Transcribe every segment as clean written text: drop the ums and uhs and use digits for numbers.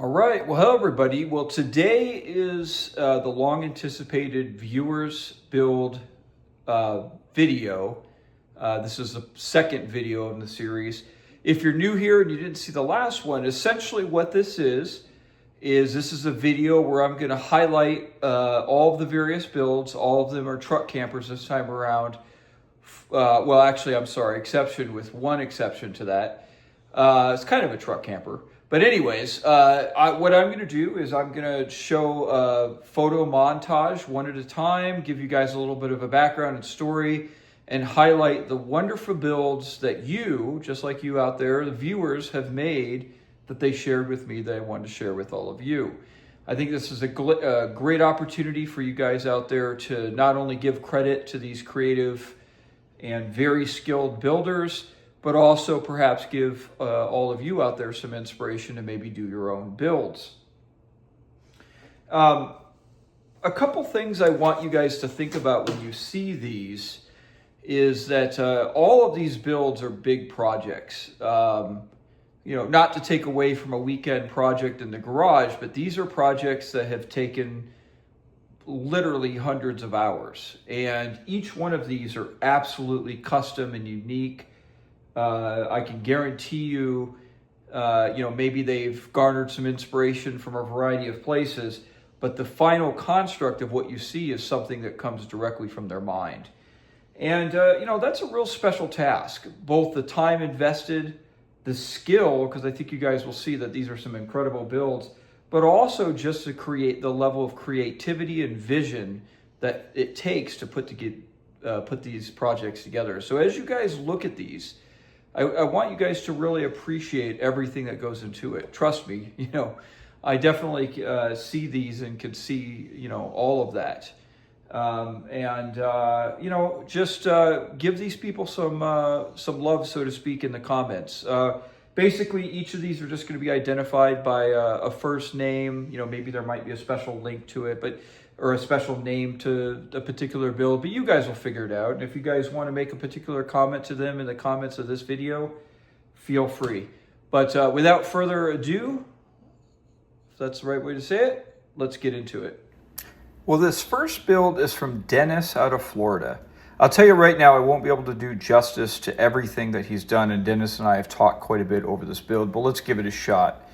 All right. Well, hello, everybody. Well, today is the long anticipated viewers build video. This is the second video in the series. If you're new here and you didn't see the last one, essentially what this is this is a video where I'm going to highlight all of the various builds. All of them are truck campers this time around. Well, actually, I'm sorry, with one exception to that. It's kind of a truck camper. But anyways, what I'm going to do is I'm going to show a photo montage one at a time, give you guys a little bit of a background and story, and highlight the wonderful builds that you, just like you out there, the viewers, have made that they shared with me that I wanted to share with all of you. I think this is a great opportunity for you guys out there to not only give credit to these creative and very skilled builders, but also perhaps give all of you out there some inspiration to maybe do your own builds. A couple things I want you guys to think about when you see these is that all of these builds are big projects. Not to take away from a weekend project in the garage, but these are projects that have taken literally hundreds of hours. And each one of these are absolutely custom and unique. I can guarantee you, maybe they've garnered some inspiration from a variety of places, but the final construct of what you see is something that comes directly from their mind. And, that's a real special task, both the time invested, the skill, because I think you guys will see that these are some incredible builds, but also just to create the level of creativity and vision that it takes to put these projects together. So as you guys look at these, I want you guys to really appreciate everything that goes into it. Trust me, I definitely see these and can see, all of that. Just give these people some love, so to speak, in the comments. Basically, each of these are just going to be identified by a first name. Maybe there might be a special link to it, or a special name to a particular build, but you guys will figure it out. And if you guys want to make a particular comment to them in the comments of this video, feel free. But without further ado, if that's the right way to say it, let's get into it. Well, this first build is from Dennis out of Florida. I'll tell you right now, I won't be able to do justice to everything that he's done, and Dennis and I have talked quite a bit over this build, but let's give it a shot.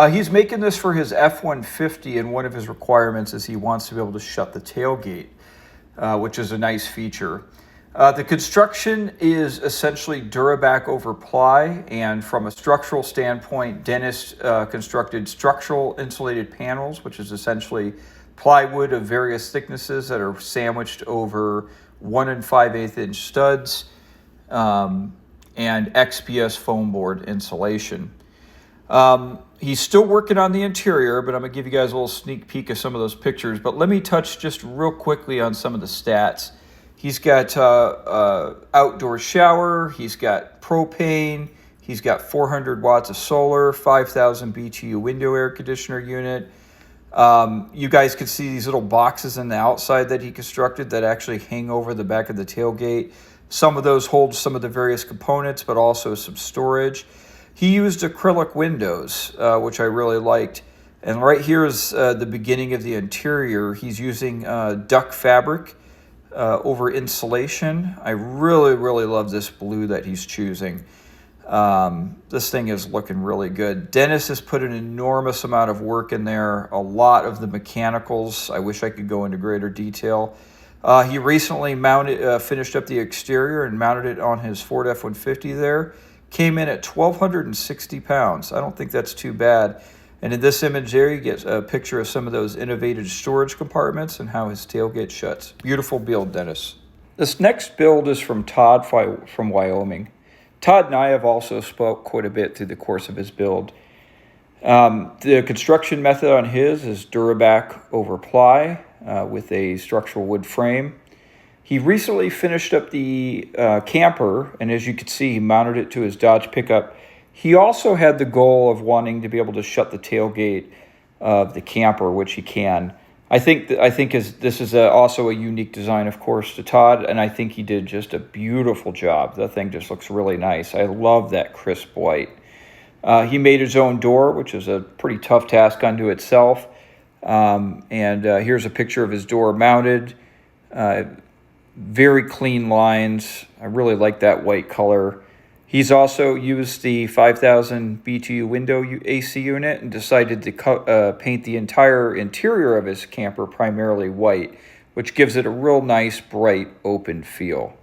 He's making this for his F-150, and one of his requirements is he wants to be able to shut the tailgate, which is a nice feature. The construction is essentially Duraback over ply, and from a structural standpoint, Dennis constructed structural insulated panels, which is essentially plywood of various thicknesses that are sandwiched over 1 5/8 inch studs, and XPS foam board insulation. He's still working on the interior, but I'm going to give you guys a little sneak peek of some of those pictures. But let me touch just real quickly on some of the stats. He's got outdoor shower. He's got propane. He's got 400 watts of solar, 5,000 BTU window air conditioner unit. You guys can see these little boxes on the outside that he constructed that actually hang over the back of the tailgate. Some of those hold some of the various components, but also some storage. He used acrylic windows, which I really liked. And right here is the beginning of the interior. He's using duck fabric over insulation. I really, really love this blue that he's choosing. This thing is looking really good. Dennis has put an enormous amount of work in there. A lot of the mechanicals. I wish I could go into greater detail. He recently finished up the exterior and mounted it on his Ford F-150 there. Came in at 1,260 pounds. I don't think that's too bad. And in this image there, you get a picture of some of those innovative storage compartments and how his tailgate shuts. Beautiful build, Dennis. This next build is from Todd from Wyoming. Todd and I have also spoke quite a bit through the course of his build. The construction method on his is Duraback over ply with a structural wood frame. He recently finished up the camper, and as you can see, he mounted it to his Dodge pickup. He also had the goal of wanting to be able to shut the tailgate of the camper, which he can. I think this is also a unique design, of course, to Todd, and I think he did just a beautiful job. The thing just looks really nice. I love that crisp white. He made his own door, which is a pretty tough task unto itself. Here's a picture of his door mounted. Very clean lines. I really like that white color. He's also used the 5,000 BTU window AC unit and decided to paint the entire interior of his camper primarily white, which gives it a real nice, bright, open feel.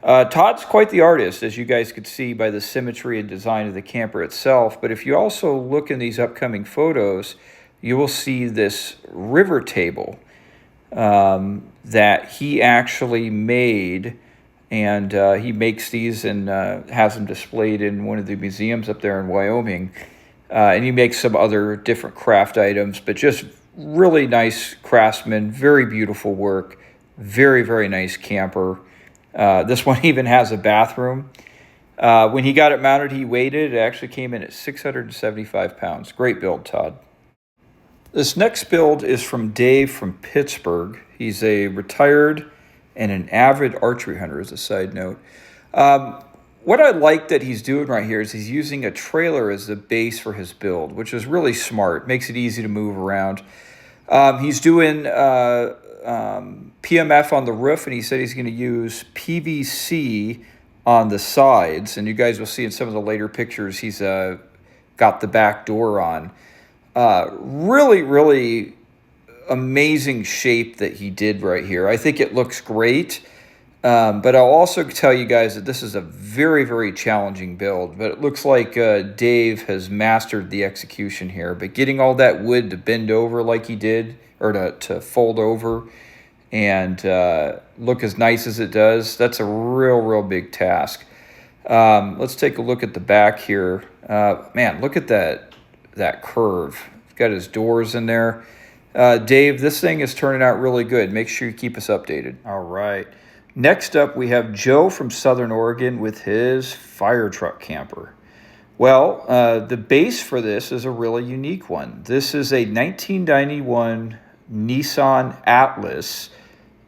Todd's quite the artist, as you guys could see by the symmetry and design of the camper itself. But if you also look in these upcoming photos, you will see this river table that he actually made. And he makes these and has them displayed in one of the museums up there in Wyoming. And he makes some other different craft items, but just really nice craftsman, very beautiful work, very, very nice camper. This one even has a bathroom. When he got it mounted, he weighed it. It actually came in at 675 pounds. Great build, Todd. This next build is from Dave from Pittsburgh. He's a retired and an avid archery hunter, as a side note. What I like that he's doing right here is he's using a trailer as the base for his build, which is really smart. Makes it easy to move around. He's doing PMF on the roof, and he said he's going to use PVC on the sides. And you guys will see in some of the later pictures, he's got the back door on. Really, really amazing shape that he did right here. I think it looks great, but I'll also tell you guys that this is a very, very challenging build, but it looks like Dave has mastered the execution here. But getting all that wood to bend over like he did, or to fold over and look as nice as it does, that's a real big task. Let's take a look at the back here. Man, look at that curve. He's got his doors in there. Dave, this thing is turning out really good. Make sure you keep us updated. All right. Next up, we have Joe from Southern Oregon with his fire truck camper. Well, the base for this is a really unique one. This is a 1991 Nissan Atlas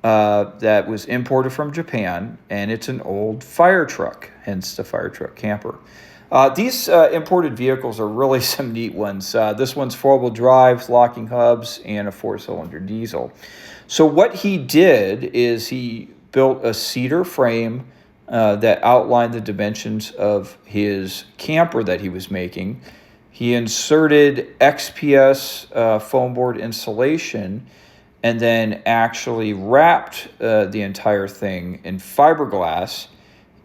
that was imported from Japan, and it's an old fire truck, hence the fire truck camper. These imported vehicles are really some neat ones. This one's four-wheel drive, locking hubs, and a four-cylinder diesel. So what he did is he built a cedar frame that outlined the dimensions of his camper that he was making. He inserted XPS foam board insulation and then actually wrapped the entire thing in fiberglass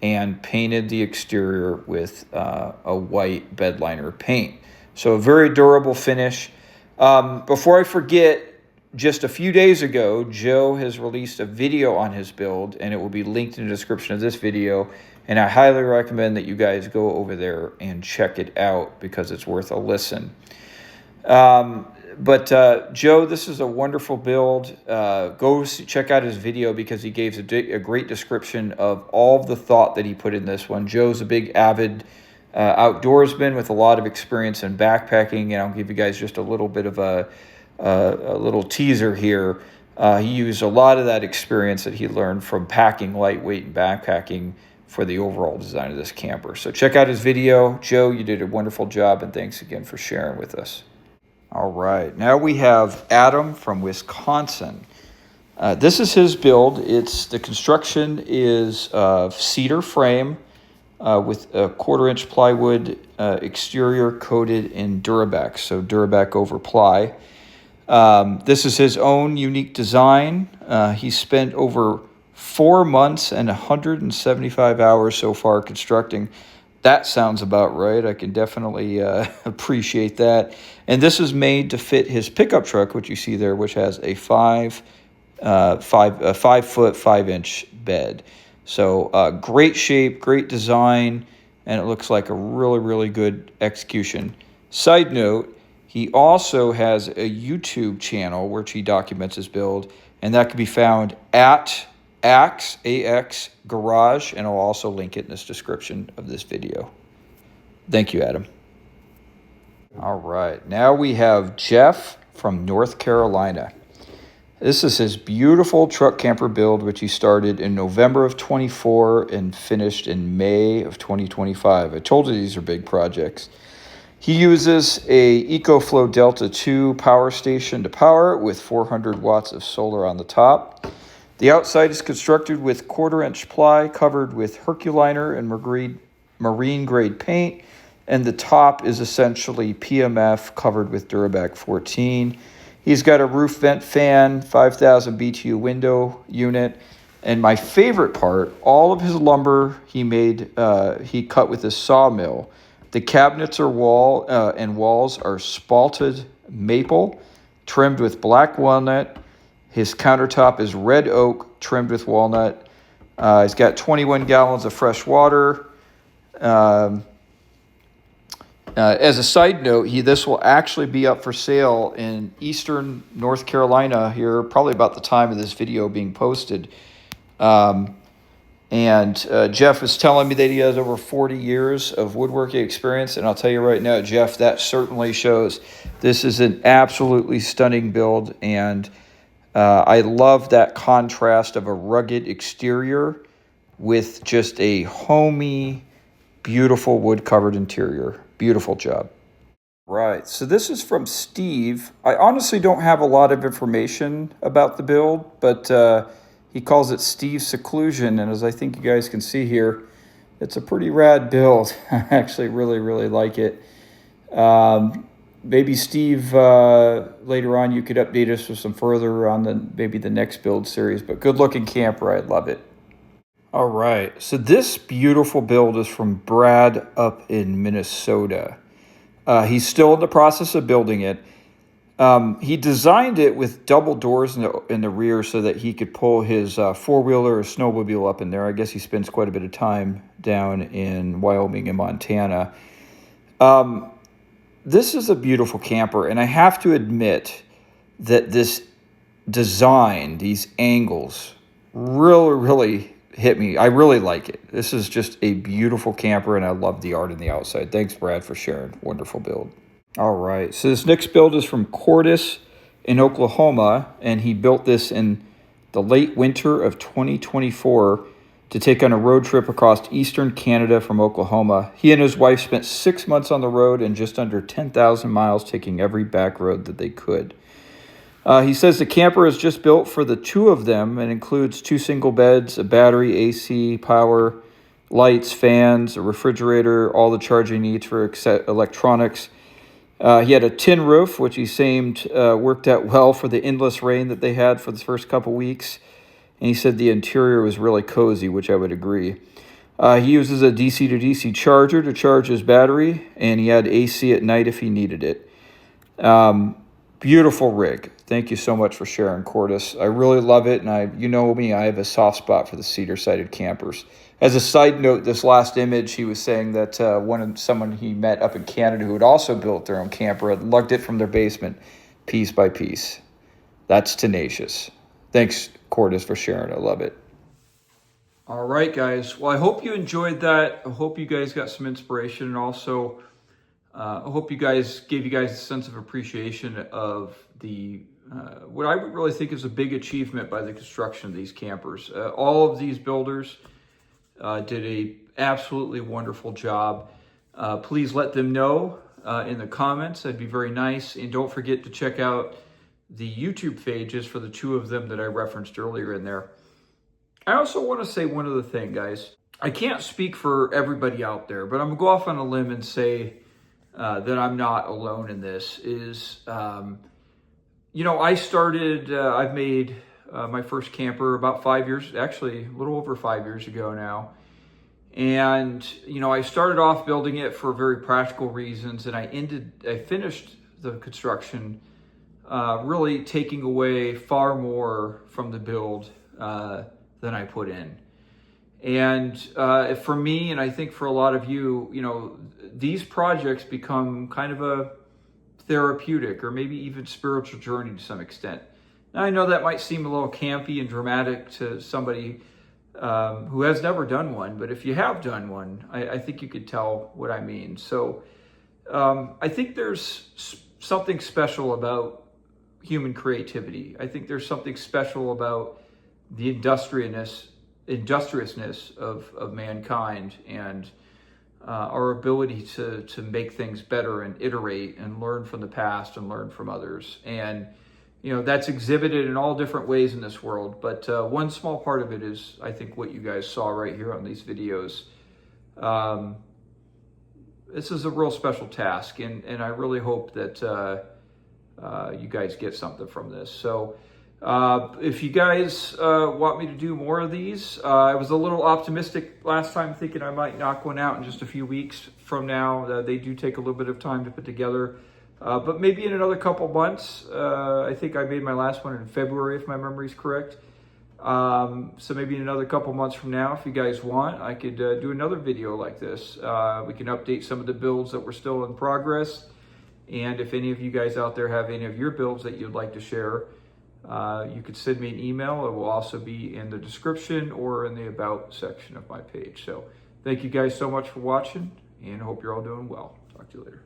and painted the exterior with a white bed liner paint. So a very durable finish. Before I forget, just a few days ago, Joe has released a video on his build, and it will be linked in the description of this video. And I highly recommend that you guys go over there and check it out because it's worth a listen. Joe, this is a wonderful build. Go check out his video because he gave a great description of all of the thought that he put in this one. Joe's a big avid outdoorsman with a lot of experience in backpacking, and I'll give you guys just a little bit of a little teaser here. He used a lot of that experience that he learned from packing lightweight and backpacking for the overall design of this camper. So check out his video. Joe, you did a wonderful job, and thanks again for sharing with us. All right, now we have Adam from Wisconsin. This is his build. The construction is cedar frame with a 1/4-inch plywood exterior coated in Durabac, so Durabac over ply. This is his own unique design. He spent over 4 months and 175 hours so far constructing. That sounds about right. I can definitely appreciate that. And this is made to fit his pickup truck, which you see there, which has a 5 foot 5-inch bed. So great shape, great design, and it looks like a really good execution. Side note, he also has a YouTube channel which he documents his build, and that can be found at AX Garage, and I'll also link it in this description of this video. Thank you, Adam. All right, now we have Jeff from North Carolina. This is his beautiful truck camper build, which he started in November of 24 and finished in May of 2025. I told you these are big projects. He uses a EcoFlow Delta 2 power station to power it with 400 watts of solar on the top. The outside is constructed with 1/4-inch ply covered with Herculiner and marine grade paint, and the top is essentially PMF covered with Durabac 14. He's got a roof vent fan, 5,000 BTU window unit, and my favorite part, all of his lumber he cut with his sawmill. The cabinets and walls are spalted maple, trimmed with black walnut. His countertop is red oak, trimmed with walnut. He's got 21 gallons of fresh water. As a side note, this will actually be up for sale in eastern North Carolina here, probably about the time of this video being posted. Jeff is telling me that he has over 40 years of woodworking experience, and I'll tell you right now, Jeff, that certainly shows. This is an absolutely stunning build, and I love that contrast of a rugged exterior with just a homey, beautiful wood-covered interior. Beautiful job. Right, so this is from Steve. I honestly don't have a lot of information about the build, but he calls it Steve's Seclusion, and as I think you guys can see here, it's a pretty rad build. I actually really, really like it. Maybe Steve, later on, you could update us with some further on maybe the next build series, but good looking camper, I love it. All right, so this beautiful build is from Brad up in Minnesota. He's still in the process of building it. He designed it with double doors in the rear so that he could pull his four-wheeler or snowmobile up in there. I guess he spends quite a bit of time down in Wyoming and Montana. This is a beautiful camper, and I have to admit that this design, these angles, really, really hit me. I really like it. This is just a beautiful camper, and I love the art on the outside. Thanks, Brad, for sharing. Wonderful build. All right, so this next build is from Cordis in Oklahoma, and he built this in the late winter of 2024 to take on a road trip across eastern Canada from Oklahoma. He and his wife spent 6 months on the road and just under 10,000 miles, taking every back road that they could. He says the camper is just built for the two of them and includes 2 single beds, a battery, AC, power, lights, fans, a refrigerator, all the charging needs for electronics. He had a tin roof, which he seemed worked out well for the endless rain that they had for the first couple weeks. And he said the interior was really cozy, which I would agree. He uses a DC to DC charger to charge his battery, and he had AC at night if he needed it. Beautiful rig. Thank you so much for sharing, Cordis. I really love it, and you know me, I have a soft spot for the cedar-sided campers. As a side note, this last image, he was saying that someone he met up in Canada who had also built their own camper had lugged it from their basement piece by piece. That's tenacious. Thanks, Cordis, for sharing. I love it. All right, guys. Well, I hope you enjoyed that. I hope you guys got some inspiration, and also I hope gave you guys a sense of appreciation of the what I would really think is a big achievement by the construction of these campers. All of these builders did a absolutely wonderful job. Please let them know in the comments. That'd be very nice. And don't forget to check out the YouTube pages for the two of them that I referenced earlier in there. I also want to say one other thing, guys. I can't speak for everybody out there, but I'm going to go off on a limb and say that I'm not alone in this. I've made my first camper about 5 years, actually a little over 5 years ago now. And, I started off building it for very practical reasons, and I finished the construction really taking away far more from the build than I put in. And for me, and I think for a lot of you, these projects become kind of a therapeutic or maybe even spiritual journey to some extent. Now, I know that might seem a little campy and dramatic to somebody who has never done one, but if you have done one, I think you could tell what I mean. So I think there's something special about human creativity. I think there's something special about the industriousness of mankind, and our ability to make things better and iterate and learn from the past and learn from others. And, that's exhibited in all different ways in this world. But one small part of it is, I think, what you guys saw right here on these videos. This is a real special task, and I really hope that you guys get something from this. So if you guys want me to do more of these, I was a little optimistic last time, thinking I might knock one out in just a few weeks from now. They do take a little bit of time to put together, but maybe in another couple months. I think I made my last one in February, if my memory's correct. So maybe in another couple months from now, if you guys want, I could do another video like this. We can update some of the builds that were still in progress. And if any of you guys out there have any of your builds that you'd like to share, you could send me an email. It will also be in the description or in the About section of my page. So thank you guys so much for watching, and I hope you're all doing well. Talk to you later.